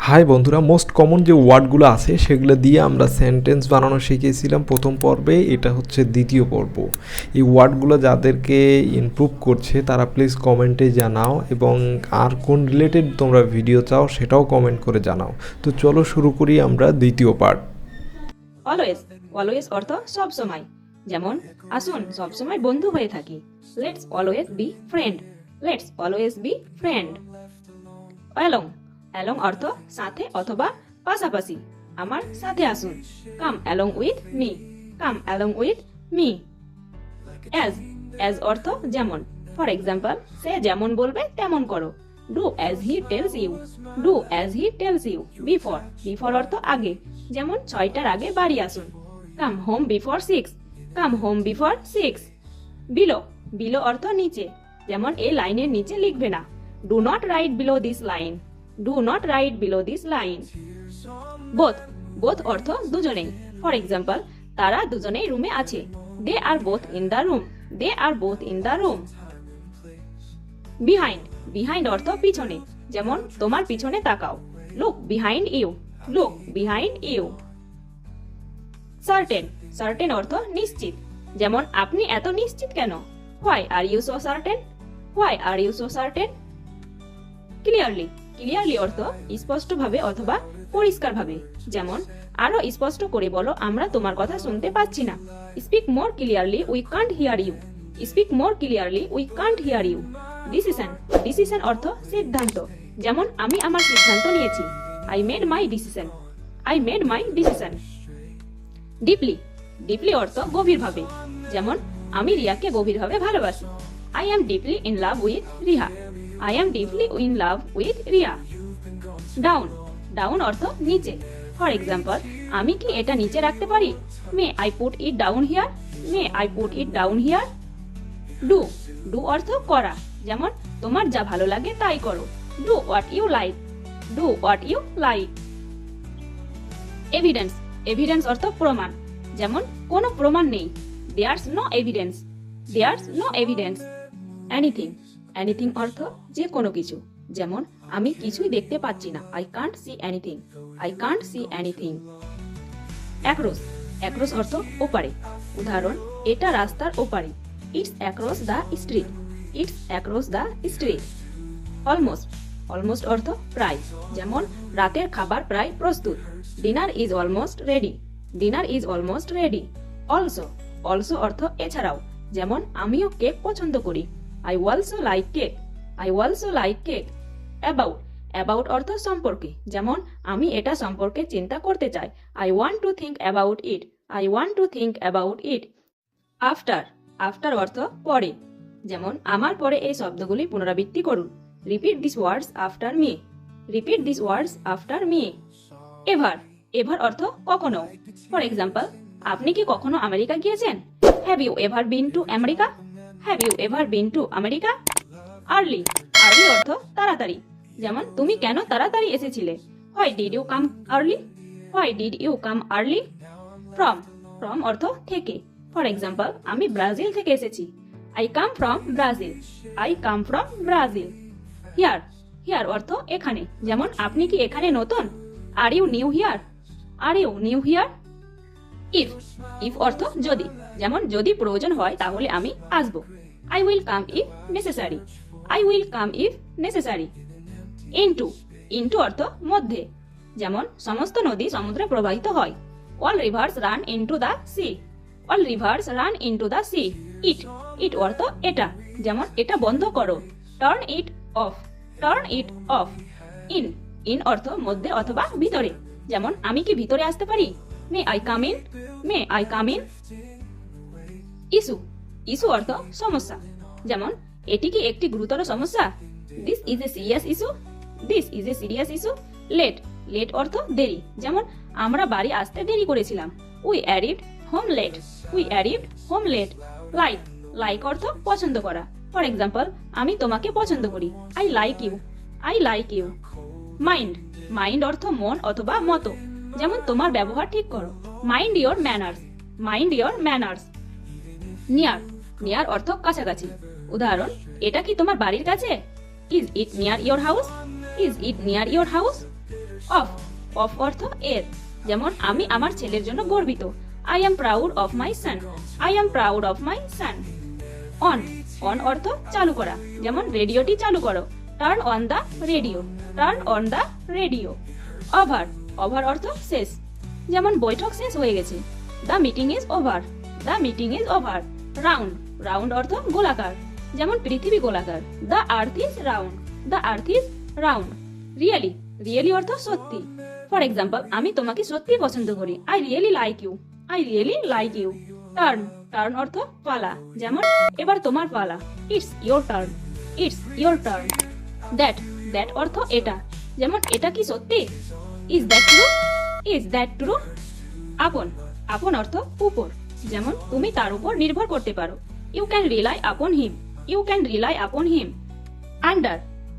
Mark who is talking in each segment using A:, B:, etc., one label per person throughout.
A: High বন্ধুরা, most common যে ওয়ার্ডগুলো আছে সেগুলো দিয়ে আমরা সেন্টেন্স বানানো শিখেছিলাম প্রথম পর্বে। এটা হচ্ছে দ্বিতীয় পর্ব। এই ওয়ার্ডগুলো যাদেরকে ইমপ্রুভ করছে তারা প্লিজ কমেন্টে জানাও, এবং আর কোন রিলেটেড তোমরা ভিডিও চাও সেটাও কমেন্ট করে জানাও। তো চলো শুরু করি আমরা দ্বিতীয় পার্ট।
B: অলওয়েজ, অলওয়েজ অর্থ সব সময়। যেমন আসুন সব সময় বন্ধু হয়ে থাকি। Let's always be friend. Let's always be friend. Along, along অর্থ সাথে অথবা পাশাপাশি। আমার সাথে আসুন। Come along with me. Come along with me. As, as অর্থ যেমন। ফর এক্সাম্পল, সে যেমন বলবে তেমন করো। Do as he tells you. Do as he tells you. Before, before অর্থ আগে। যেমন 6টার আগে বাড়ি আসুন। Come home before 6। Come home before 6। Below, below অর্থ নিচে। যেমন এই লাইনের নিচে লিখবে না। Do not write below this line. Do not write below this line. Both, both অর্থ দুজনেই। ফর এক্সাম্পল, তারা দুজনেই রুমে আছে। They are both in the room. They are both in the room. Behind, behind অর্থ পিছনে। যেমন তোমার পিছনে তাকাও। Look behind you. Look behind you. Certain, certain অর্থ নিশ্চিত। যেমন আপনি এত নিশ্চিত কেন? Why are you so certain? Why are you so certain? Clearly, clearly অর্থ স্পষ্টভাবে অথবা পরিষ্কারভাবে। যেমন আরো স্পষ্ট করে বলো, আমরা তোমার কথা শুনতে পাচ্ছি না। Speak more clearly, we can't hear you. Speak more clearly, we can't hear you. Decision, decision অর্থ সিদ্ধান্ত। যেমন আমি আমার সিদ্ধান্ত নিয়েছি। I made my decision. I made my decision. Deeply, deeply অর্থ গভীরভাবে। যেমন আমি রিয়াকে গভীরভাবে ভালোবাসি। I am deeply in love with Riha. I am deeply in love with Riya. Down, down অর্থ নিচে। ফর এক্সাম্পল, আমি কি এটা নিচে রাখতে পারি? May I put it down here. May I put it down here. Do, do অর্থ করা। যেমন তোমার যা ভালো লাগে তাই করো। Do what you like. Do what you like. Evidence, evidence অর্থ প্রমাণ। যেমন কোনো প্রমাণ নেই। There's no evidence. There's no evidence. Anything, anything অর্থ যে কোনো কিছু। যেমন আমি কিছুই দেখতে পাচ্ছি না। I can't see anything. I can't see anything. Across, across অর্থ ওপারে। উদাহরণ, এটা রাস্তার ওপারে। It's across the street. It's across the street. Almost, almost অর্থ প্রায়। যেমন রাতের খাবার প্রায় প্রস্তুত। Dinner is almost ready. Dinner is almost ready. Also, also অর্থ এছাড়াও। যেমন আমিও কেক পছন্দ করি। I also like cake. I also like cake. About, about অর্থ সম্পর্কে। যেমন আমি এটা সম্পর্কে চিন্তা করতে চাই। I want to think about it. I want to think about it. After, after অর্থ পরে। যেমন আমার পরে এই শব্দগুলি পুনরাবৃত্তি করুন। Repeat these words after me. Repeat these words after me. Ever, ever অর্থ কখনো। ফর এক্সাম্পল, আপনি কি কখনো আমেরিকা গিয়েছেন? Have you ever been to America? Have you ever been to America? Early, early অর্থ তাড়াতাড়ি। যেমন তুমি কেন তাড়াতাড়ি এসেছিলে? Why did you come early? Why did you come early? From, from অর্থ থেকে। ফর এক্সাম্পল, আমি ব্রাজিল থেকে এসেছি। I come from Brazil. I come from Brazil. Here, here অর্থ এখানে। যেমন আপনি কি এখানে নতুন? Are you new here? Are you new here? If, if অর্থ যদি। যেমন যদি প্রয়োজন হয় তাহলে আমি আসবো। I will come if necessary. I will come if necessary. Into, into অর্থ মধ্যে। যেমন সমস্ত নদী সমুদ্রে প্রবাহিত হয়। All rivers run into the sea. All rivers run into the sea. It, it অর্থ এটা। যেমন এটা বন্ধ করো। Turn it off. Turn it off. In, in অর্থ মধ্যে অথবা ভিতরে। যেমন আমি কি ভিতরে আসতে পারি? May I come in? May I come in? Issue, issue অর্থ সমস্যা। যেমন এটি কি একটি গুরুতর সমস্যা? This is a serious issue. This is a serious issue. Late, late অর্থ দেরি। যেমন আমরা বাড়ি আসতে দেরি করেছিলাম। We arrived home late. We arrived home late. Like, like অর্থ পছন্দ করা। ফর এক্সাম্পল, আমি তোমাকে পছন্দ করি। I like you. I like you. Mind, mind অর্থ মন অথবা মতো। যেমন তোমার ব্যবহার ঠিক করো। Mind your manners. Mind your manners. Near, near অর্থ কাছাকাছি। উদাহরণ, এটা কি তোমার বাড়ির কাছে? Is it near your house? Is it near your house? Of, of অর্থ এর, যেমন আমি আমার ছেলের জন্য গর্বিত, I am proud of my son, I am proud of my son. On, on অর্থ চালু করা, যেমন রেডিওটি চালু করো, turn on the radio, turn on the radio. Over, over অর্থ শেষ, যেমন বৈঠক শেষ হয়ে গেছে, the meeting is over, the meeting is over. Round, round অর্থ গোলাকার, যেমন পৃথিবী গোলাকার, the earth is round, the earth is round. Really, really অর্থ সত্যি, ফর এক্সাম্পল আমি তোমাকে সত্যি পছন্দ করি, I really like you, I really like you. Turn, turn অর্থ পালা, যেমন এবার তোমার পালা, it's your turn, it's your turn. That, that অর্থ এটা, যেমন এটা কি সত্যি, is that true, is that true. Upon, upon অর্থ উপর, যেমন তুমি তার উপর নির্ভর করতে পারো, ইউ ক্যান রিলাই আপন হিম, ইউ ক্যান রিলাই আপন হিম। আন্ডার,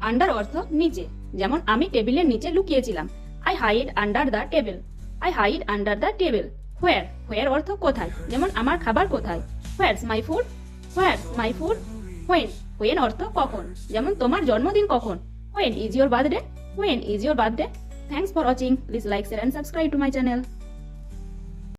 B: আন্ডার অর্থ নিচে, যেমন আমি টেবিলের নিচে লুকিয়েছিলাম, I hide under the table, I hide under the table. Where, where অর্থ কোথায়, যেমন আমার খাবার কোথায়, where's my food, where's my food. When, when অর্থ কখন, যেমন তোমার জন্মদিন কখন, when is your birthday, when is your birthday. Thanks for watching, please like, share and subscribe to my channel.